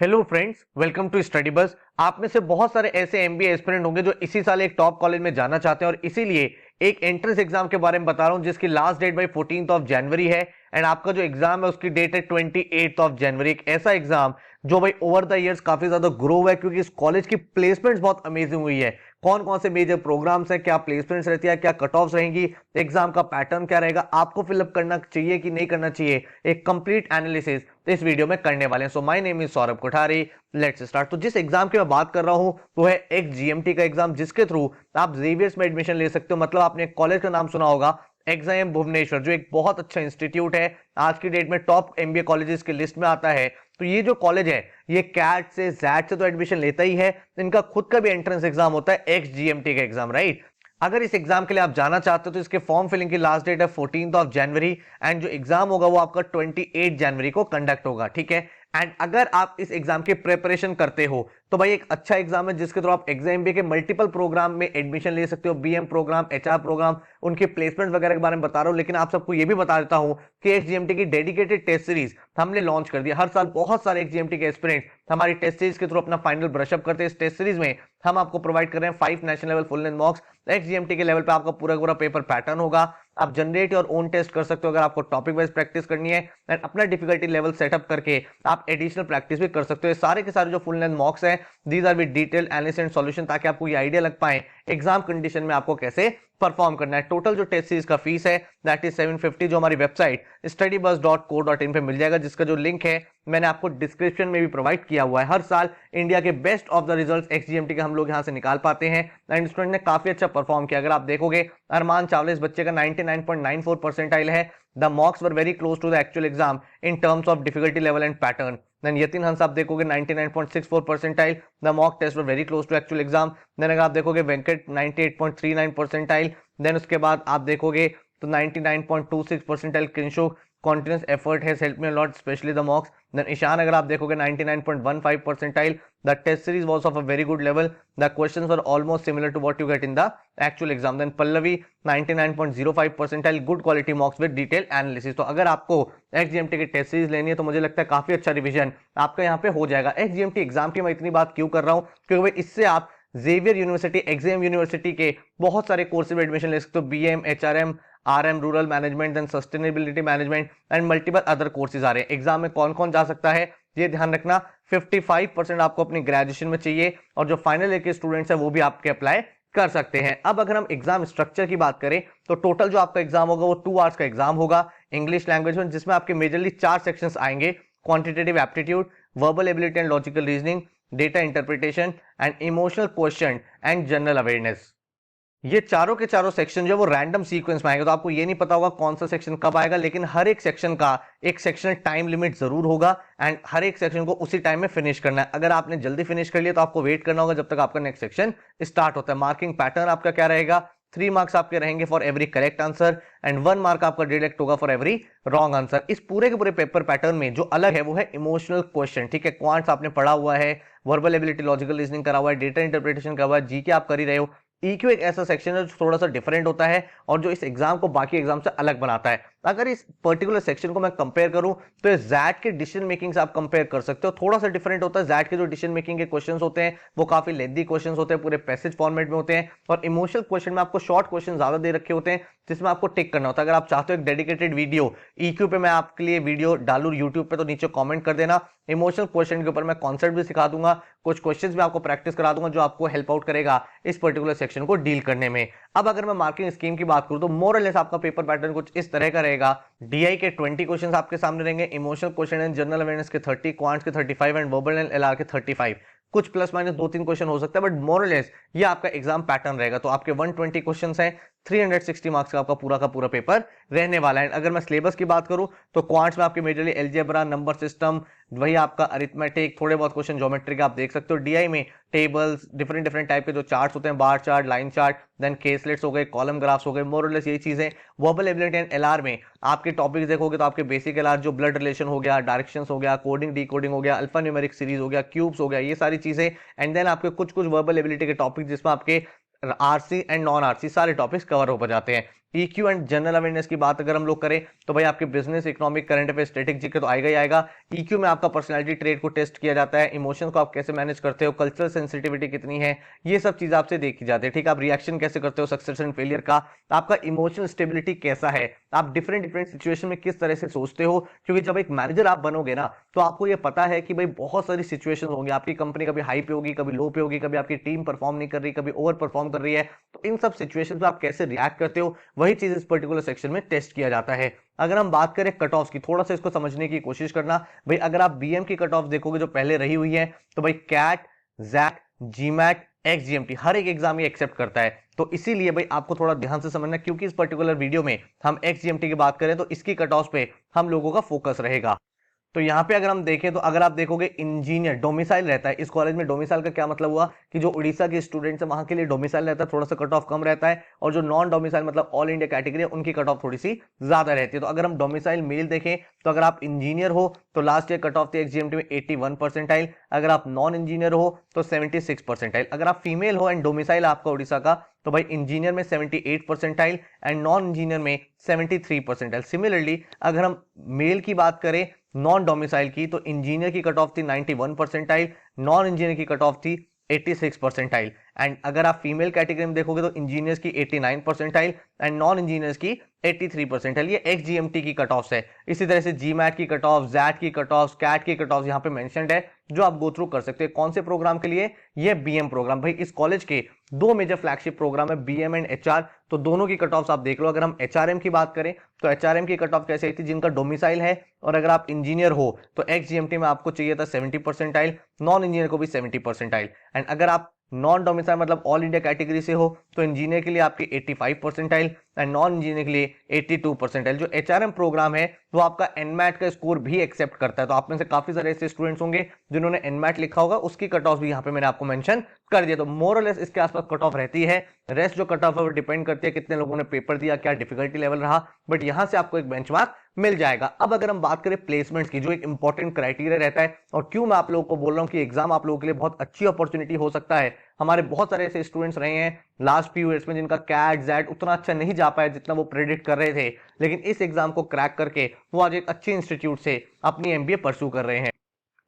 Hello friends, welcome to Study Bus. आप में से बहुत सारे ऐसे एमबीए एस्पिरेंट होंगे जो इसी साल एक टॉप कॉलेज में जाना चाहते हैं और इसीलिए एक एंट्रेंस एग्जाम के बारे में बता रहा हूं जिसकी लास्ट डेट भाई 14th ऑफ जनवरी है एंड आपका जो एग्जाम है उसकी डेट है 28th ऑफ जनवरी। एक ऐसा एग्जाम जो भाई ओवर द इयर्स काफी ज्यादा ग्रो हुआ है क्योंकि इस कॉलेज की प्लेसमेंट्स बहुत अमेजिंग हुई है। कौन कौन से मेजर प्रोग्राम्स हैं, क्या प्लेसमेंट्स रहती है, क्या कट ऑफ्स रहेंगी, एग्जाम का पैटर्न क्या रहेगा, आपको फिलअप करना चाहिए कि नहीं करना चाहिए, एक कंप्लीट एनालिसिस इस वीडियो में करने वाले हैं। So my name is Saurabh Kothari, let's start. तो जिस एग्जाम की मैं बात कर रहा हूं वो है एक जीएमटी का एग्जाम जिसके थ्रू आप जेवियर्स में एडमिशन ले सकते हो। मतलब आपने एक कॉलेज का नाम सुना होगा, एग्जाम भुवनेश्वर, जो एक बहुत अच्छा इंस्टीट्यूट है, आज की डेट में टॉप एमबीए कॉलेजेस की लिस्ट में आता है। तो ये जो कॉलेज है ये कैट से जैट से तो एडमिशन लेता ही है, इनका खुद का भी एंट्रेंस एग्जाम होता है, एक्स जीएमटी का एग्जाम, राइट। अगर इस एग्जाम के लिए आप जाना चाहते हो तो इसके फॉर्म फिलिंग की लास्ट डेट है 14th ऑफ जनवरी एंड जो एग्जाम होगा वो आपका 28 जनवरी को कंडक्ट होगा, ठीक है। एंड अगर आप इस एग्जाम की प्रिपरेशन करते हो तो भाई एक अच्छा एग्जाम है जिसके थ्रू आप एग्जाम के मल्टीपल प्रोग्राम में एडमिशन ले सकते हो, बीएम प्रोग्राम, एचआर प्रोग्राम, उनके प्लेसमेंट वगैरह के बारे में बता रहा हूं। लेकिन आप सबको ये भी बता देता हूं कि एक्सजीएमटी की डेडिकेटेड टेस्ट सीरीज हमने लॉन्च कर दिया। हर साल बहुत सारे एक्सजीएमटी के एस्पिरेंट हमारी टेस्ट सीरीज के थ्रू अपना फाइनल ब्रशअप करते हैं। इस टेस्ट सीरीज में हम आपको प्रोवाइड कर रहे हैं 5 national level full length mocks. XGMT के लेवल पे आपका पूरा पूरा पेपर पैटर्न होगा, आप जनरेट और ओन टेस्ट कर सकते हो। अगर आपको टॉपिक वाइज प्रैक्टिस करनी है एंड अपना डिफिकल्टी लेवल सेटअप करके आप एडिशनल प्रैक्टिस भी कर सकते हो। सारे के सारे जो फुल लेंथ मॉक्स हैं these are with detail analysis and solution, ताकि आपको ये आइडिया लग पाए एग्जाम कंडीशन में आपको कैसे परफॉर्म करना है। टोटल जो टेस्ट सीरीज का फीस है दैट इज 750, जो हमारी वेबसाइट studybus.co.in पे मिल जाएगा, जिसका जो लिंक है मैंने आपको डिस्क्रिप्शन में भी प्रोवाइड किया हुआ है। हर साल इंडिया के best of the results XGMT के हम लोग यहां से निकाल पाते हैं एंड स्टूडेंट ने काफी अच्छा परफॉर्म किया। अगर आप देखोगे अरमान चावला इस बच्चे का 99.94 परसेंटाइल है। The mocks were very close to the actual exam in terms of difficulty level and pattern. Then Yatin Hans आप देखोगे 99.64 percentile, the mock test were very close to actual exam. Then अगर आप देखोगे वेंकट 98.39 परसेंटाइल, देन उसके बाद आप देखोगे तो 99.26 percentile Kinshuk, continuous effort has helped me a lot, especially the mocks. Then Ishan अगर आप देखोगे 99.15 percentile, the test series was of a very good level, the questions were almost similar to what you get in the actual exam. Then Pallavi 99.05 percentile, good quality mocks with detailed analysis. तो अगर आपको XGMT की test series लेनी है तो मुझे लगता है काफी अच्छा रिवीजन आपका यहाँ पे हो जाएगा। एक्सजीएमटी एग्जाम की मैं इतनी बात क्यों कर रहा हूँ क्योंकि भाई इससे आप जेवियर यूनिवर्सिटी, एग्जाम यूनिवर्सिटी के बहुत सारे कोर्सेज में एडमिशन ले सकते हो, BM, HRM, RM, rural management, then sustainability management and multiple other courses आ रहे हैं। एग्जाम में कौन कौन जा सकता है ये ध्यान रखना, 55% आपको अपनी ग्रेजुएशन में चाहिए और जो फाइनल ईयर के स्टूडेंट्स हैं वो भी आपके अप्लाई कर सकते हैं। अब अगर हम एग्जाम स्ट्रक्चर की बात करें तो टोटल जो आपका एग्जाम होगा वो 2 आवर्स का एग्जाम होगा इंग्लिश लैंग्वेज में, जिसमें आपके मेजरली 4 सेक्शंस आएंगे, quantitative aptitude, verbal ability and logical reasoning, data interpretation and emotional question and general awareness. ये चारों के चारों सेक्शन जो है वो रैंडम सीक्वेंस में आएगा, तो आपको ये नहीं पता होगा कौन सा सेक्शन कब आएगा, लेकिन हर एक सेक्शन का एक सेक्शन टाइम लिमिट जरूर होगा एंड हर एक सेक्शन को उसी टाइम में फिनिश करना है। अगर आपने जल्दी फिनिश कर लिया तो आपको वेट करना होगा जब तक आपका नेक्स्ट सेक्शन स्टार्ट होता है। मार्किंग पैटर्न आपका क्या रहेगा, 3 मार्क्स आपके रहेंगे for every correct answer and 1 mark आपका डिडक्ट होगा फॉर एवरी रॉन्ग आंसर। इस पूरे के पूरे पेपर पैटर्न में जो अलग है वो है इमोशनल क्वेश्चन, ठीक है। क्वांट्स आपने पढ़ा हुआ है, वर्बल एबिलिटी, लॉजिकल रीजनिंग करा हुआ है, डेटा इंटरप्रिटेशन करा हुआ है, जीके आप कर ही रहे हो। ईक्यू एक ऐसा सेक्शन है जो थोड़ा सा डिफरेंट होता है और जो इस एग्जाम को बाकी एग्जाम से अलग बनाता है। अगर इस पर्टिकुलर सेक्शन को मैं कंपेयर करूं तो जैट के डिसीजन मेकिंग से आप कंपेयर कर सकते हो, थोड़ा सा डिफरेंट होता है। जैट के जो डिसीजन मेकिंग के क्वेश्चंस होते हैं वो काफी लेंथी क्वेश्चंस होते हैं, पूरे पैसेज फॉर्मेट में होते हैं, और इमोशनल क्वेश्चन में आपको शॉर्ट क्वेश्चन ज्यादा दे रखे होते हैं जिसमें आपको टिक करना होता है। अगर आप चाहते हो एक डेडिकेटेड वीडियो ईक्यू पे मैं आपके लिए वीडियो डालू यूट्यूब पे तो नीचे कॉमेंट कर देना। इमोशनल क्वेश्चन के ऊपर मैं कॉन्सेप्ट भी सिखा दूंगा, कुछ क्वेश्चंस भी आपको प्रैक्टिस करा दूंगा जो आपको हेल्प आउट करेगा इस पर्टिकुलर सेक्शन को डील करने में। अब अगर मैं मार्किंग स्कीम की बात करूं तो मोर और लेस आपका पेपर पैटर्न कुछ इस तरह का रहेगा। डीआई के 20 क्वेश्चंस आपके सामने रहेंगे, emotional question and general awareness के 30, क्वांट्स के 35 एंड वर्बल एंड एलआर के 35। कुछ प्लस माइनस 2-3 क्वेश्चन हो सकता है बट मोर और लेस ये आपका एग्जाम पैटर्न रहेगा। तो आपके 120 क्वेश्चंस हैं, 360 मार्क्स का आपका पूरा का पूरा पेपर रहने वाला है। अगर मैं सिलेबस की बात करूं तो क्वांट्स में आपके मेजरली अलजेब्रा, नंबर सिस्टम, वही आपका अरिथमेटिक, थोड़े बहुत क्वेश्चन ज्योमेट्री के आप देख सकते हो। डीआई में टेबल्स, डिफरेंट डिफरेंट टाइप के जो चार्ट्स होते हैं, bar chart, line chart, then caselets हो गए, कॉलम ग्राफ्स हो गए, मोर और लेस यही चीजें। वर्बल एबिलिटी एंड एलआर में आपके टॉपिक्स देखोगे तो आपके बेसिक एलआर जो ब्लड रिलेशन हो गया, डायरेक्शंस हो गया, कोडिंग डीकोडिंग हो गया, अल्फा न्यूमेरिक सीरीज हो गया, क्यूब्स हो गया, ये सारी चीजें। एंड देन आपके कुछ कुछ वर्बल एबिलिटी के टॉपिक जिसमें आपके आरसी एंड नॉन आरसी सारे टॉपिक्स कवर हो जाते हैं। ईक्यू एंड जनरल अवेयरनेस की बात अगर हम लोग करें तो भाई आपके business, economic, current affair, strategic तो आएगा ही आएगा। ईक्यू में आपका पर्सनालिटी ट्रेट को टेस्ट किया जाता है, इमोशंस को आप कैसे मैनेज करते हो, कल्चरल सेंसिटिविटी कितनी है, ये सब चीजें आपसे देखी जाती है। ठीक है, आप रिएक्शन कैसे करते हो सक्सेस एंड फेलियर का, आपका इमोशनल स्टेबिलिटी कैसा है, आप डिफरेंट डिफरेंट सिचुएशन में किस तरह से सोचते हो। क्योंकि जब एक मैनेजर आप बनोगे ना तो आपको ये पता है कि भाई बहुत सारी सिचुएशन होंगी, आपकी कंपनी कभी हाई पे होगी, कभी लो पे होगी, कभी आपकी टीम परफॉर्म नहीं कर रही, कभी ओवर परफॉर्म कर रही है। तो इन सब सिचुएशन में आप कैसे रिएक्ट करते हो, वही चीज इस पर्टिकुलर सेक्शन में टेस्ट किया जाता है। अगर हम बात करें कट ऑफ की, थोड़ा सा इसको समझने की कोशिश करना। भाई अगर आप बीएम की कट ऑफ देखोगे जो पहले रही हुई है, तो भाई कैट, जैक, जीमैट, एक्सजीएमटी हर एक एग्जाम ये एक्सेप्ट करता है। तो इसीलिए भाई आपको थोड़ा ध्यान से समझना, क्योंकि इस पर्टिकुलर वीडियो में हम एक्सजीएमटी की बात करें तो इसकी कट ऑफ पे हम लोगों का फोकस रहेगा। तो यहाँ पे अगर हम देखें तो अगर आप देखोगे इंजीनियर डोमिसाइल रहता है इस कॉलेज में। डोमिसाइल का क्या मतलब हुआ कि जो उड़ीसा के स्टूडेंट्स है वहां के लिए डोमिसाइल रहता है, थोड़ा सा कट ऑफ कम रहता है, और जो नॉन डोमिसाइल मतलब ऑल इंडिया कैटेगरी है उनकी कट ऑफ थोड़ी सी ज्यादा रहती है। तो अगर हम डोमिसाइल मेल देखें तो अगर आप इंजीनियर हो तो लास्ट ईयर कट ऑफ थी एक्सजीएमटी में 81 परसेंटाइल, अगर आप नॉन इंजीनियर हो तो 76 परसेंटाइल। अगर आप फीमेल हो एंड डोमिसाइल आपका उड़ीसा का तो भाई इंजीनियर में 78 परसेंटाइल एंड नॉन इंजीनियर में 73 परसेंटाइल। सिमिलरली अगर हम मेल की बात करें नॉन डोमिसाइल की तो इंजीनियर की कट ऑफ थी 91 परसेंटाइल, नॉन इंजीनियर की कट ऑफ थी 86 परसेंटाइल। एंड अगर आप फीमेल कैटेगरी में देखोगे तो इंजीनियर्स की 89 परसेंटाइल एंड नॉन इंजीनियर्स की 83 परसेंटाइल। ये एक्सजीएमटी की कट ऑफ है। इसी तरह से जीमैट की कट ऑफ, जैट की कट ऑफ, कैट की कट ऑफ यहाँ पे मेंशन्ड है, जो आप गो थ्रू कर सकते हैं। कौन से प्रोग्राम के लिए? ये बीएम प्रोग्राम। भाई इस कॉलेज के दो मेजर फ्लैगशिप प्रोग्राम है, बीएम एंड एचआर, तो दोनों की कट ऑफ आप देख लो। अगर हम एचआरएम की बात करें तो एचआरएम की कट ऑफ कैसे आई थी? जिनका डोमिसाइल है और अगर आप इंजीनियर हो तो एक्सजीएमटी में आपको चाहिए था 70 परसेंटाइल, नॉन इंजीनियर को भी 70 परसेंटाइल। एंड अगर आप नॉन डोमिसाइल मतलब ऑल इंडिया कैटेगरी से हो तो इंजीनियर के लिए आपकी 85 परसेंटाइल एंड नॉन इंजीनियर के लिए 82 परसेंटाइल। जो एचआरएम प्रोग्राम है वो आपका एनमैट का स्कोर भी एक्सेप्ट करता है। तो आप में से काफी सारे ऐसे स्टूडेंट्स होंगे जिन्होंने एनमैट लिखा होगा, उसकी कट ऑफ भी यहाँ पे मैंने आपको मेंशन कर दिया। तो मोर और लेस इसके आसपास कट ऑफ रहती है। रेस्ट जो कट ऑफ है वो डिपेंड करती है कितने लोगों ने पेपर दिया, क्या डिफिकल्टी लेवल रहा, बट यहां से आपको एक बेंचमार्क मिल जाएगा। अब अगर हम बात करें प्लेसमेंट्स की, जो एक इंपॉर्टेंट क्राइटेरिया रहता है, और क्यों मैं आप लोगों को बोल रहा हूं कि एग्जाम आप लोगों के लिए बहुत अच्छी अपॉर्चुनिटी हो सकता है। हमारे बहुत सारे ऐसे स्टूडेंट्स रहे हैं लास्ट फ्यू ईयर्स में जिनका कैट जैट उतना अच्छा नहीं जा पाया जितना वो प्रेडिक्ट कर रहे थे, लेकिन इस एग्जाम को क्रैक करके वो आज एक अच्छे इंस्टीट्यूट से अपनी एमबीए परस्यू कर रहे हैं।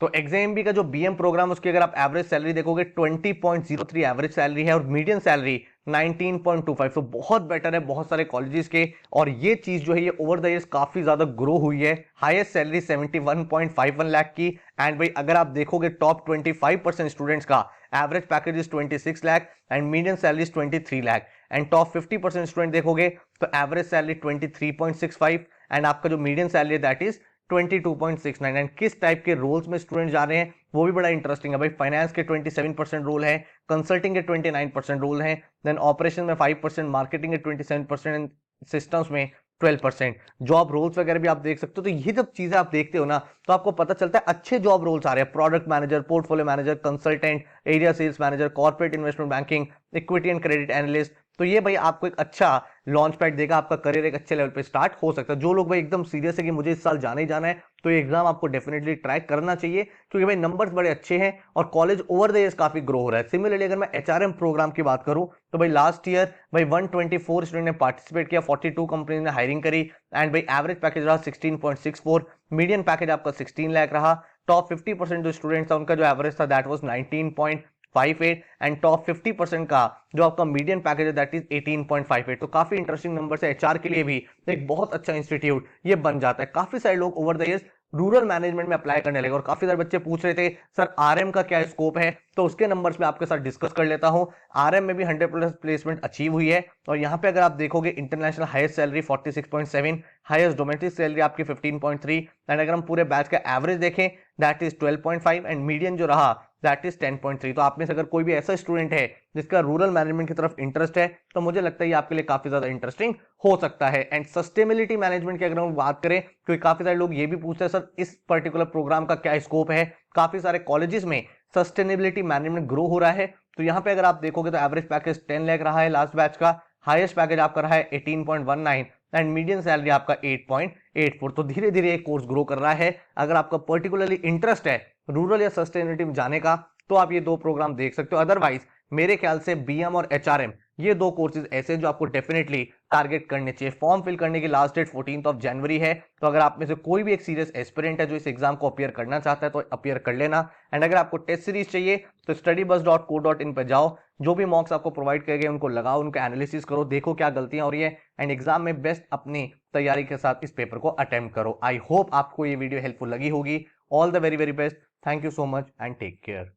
तो एग्जाम का जो बीएम प्रोग्राम उसकी अगर आप एवरेज सैलरी देखोगे 20.03 एवरेज सैलरी है और मीडियम सैलरी 19.25, तो बहुत बेटर है बहुत सारे कॉलेजेस के। और ये चीज जो है ये ओवर द इयर्स काफी ज्यादा ग्रो हुई है। हाईएस्ट सैलरी 71.51 लाख की। एंड भाई अगर आप देखोगे टॉप 25% स्टूडेंट्स का average package is 26 lakh and medium salary 23 lakh. And top 50% student देखोगे तो एवरेज सैलरी 23.65 एंड आपका जो medium salary that is 22.69। And किस टाइप के रोल्स में स्टूडेंट जा रहे हैं वो भी बड़ा इंटरेस्टिंग है। भाई फाइनेंस के 27% रोल है, कंसल्टिंग के 29% रोल है, देन ऑपरेशन में 5%, मार्केटिंग के 27%, सिस्टम्स में 12%। जॉब रोल्स वगैरह भी आप देख सकते हो। तो ये जब चीजें आप देखते हो ना तो आपको पता चलता है अच्छे जॉब रोल्स आ रहे हैं। Product manager, portfolio manager, consultant, area sales manager, corporate investment banking, equity and credit analyst. तो ये भाई आपको एक अच्छा लॉन्च पैड देगा, आपका करियर एक अच्छे लेवल पे स्टार्ट हो सकता है। जो लोग भाई एकदम सीरियस है कि मुझे इस साल जाना ही जाना है तो ये एग्जाम आपको डेफिनेटली ट्राई करना चाहिए, क्योंकि भाई नंबर्स बड़े अच्छे हैं और कॉलेज ओवर द इयर्स काफी ग्रो हो रहा है। सिमिलरली अगर मैं एचआरएम प्रोग्राम की बात करूं तो भाई लास्ट ईयर भाई 124 स्टूडेंट ने पार्टिसिपेट किया, 42 कंपनी ने हायरिंग करी एंड भाई एवरेज पैकेज रहा 16.64, मीडियन पैकेज आपका 16 लाख रहा। टॉप 50% जो स्टूडेंट्स था उनका जो एवरेज था दैट वाज 19.58 एंड टॉप 50% का जो आपका मीडियन पैकेज है दैट इज 18.58। तो काफी इंटरेस्टिंग नंबर है। एचआर के लिए भी एक बहुत अच्छा इंस्टीट्यूट ये बन जाता है। काफी सारे लोग over the years rural management में अप्लाई करने लगे और काफी सारे बच्चे पूछ रहे थे सर आरएम का क्या स्कोप है, तो उसके नंबर्स में आपके साथ डिस्कस कर लेता हूं। आरएम में भी 100+ प्लेसमेंट अचीव हुई है और यहाँ पे अगर आप देखोगे international highest salary 46.7, highest domestic salary आपकी 15.3 एंड अगर हम पूरे बैच का एवरेज देखें दैट इज 12.5 एंड मीडियन जो रहा दैट इज 10.3। तो आप में से अगर कोई भी ऐसा स्टूडेंट है जिसका रूरल मैनेजमेंट की तरफ इंटरेस्ट है तो मुझे लगता है ये आपके लिए काफी ज्यादा इंटरेस्टिंग हो सकता है। एंड सस्टेनेबिलिटी मैनेजमेंट की अगर हम बात करें क्योंकि काफी सारे लोग ये भी पूछते हैं सर इस पर्टिकुलर प्रोग्राम का क्या स्कोप है। काफी सारे कॉलेजेस में सस्टेनेबिलिटी मैनेजमेंट ग्रो हो रहा है। तो यहाँ पे अगर आप देखोगे तो एवरेज पैकेज 10 लाख रहा है लास्ट बैच का, हाईएस्ट पैकेज आपका रहा है 18.19 एंड मीडियन सैलरी आपका 8.84। तो धीरे धीरे ये कोर्स ग्रो कर रहा है। अगर आपका पर्टिकुलरली इंटरेस्ट है रूरल या सस्टेनेबिलिटी में जाने का तो आप ये दो प्रोग्राम देख सकते हो। अदरवाइज मेरे ख्याल से बीएम और एचआरएम ये दो कोर्सेज ऐसे हैं जो आपको डेफिनेटली टारगेट करने चाहिए। फॉर्म फिल करने की लास्ट डेट 14 जनवरी है, तो अगर आप में से कोई भी एक सीरियस एस्पिरेंट है जो इस एग्जाम को अपियर करना चाहता है तो अपियर कर लेना। एंड अगर आपको टेस्ट सीरीज चाहिए तो studybus.co.in पे जाओ, जो भी मॉक्स आपको प्रोवाइड किए गए उनको लगाओ, उनका एनालिसिस करो, देखो क्या गलतियां हो रही है एंड एग्जाम में बेस्ट अपनी तैयारी के साथ इस पेपर को अटेम्प्ट करो। आई होप आपको ये वीडियो हेल्पफुल लगी होगी। All the very very best. Thank you so much and take care.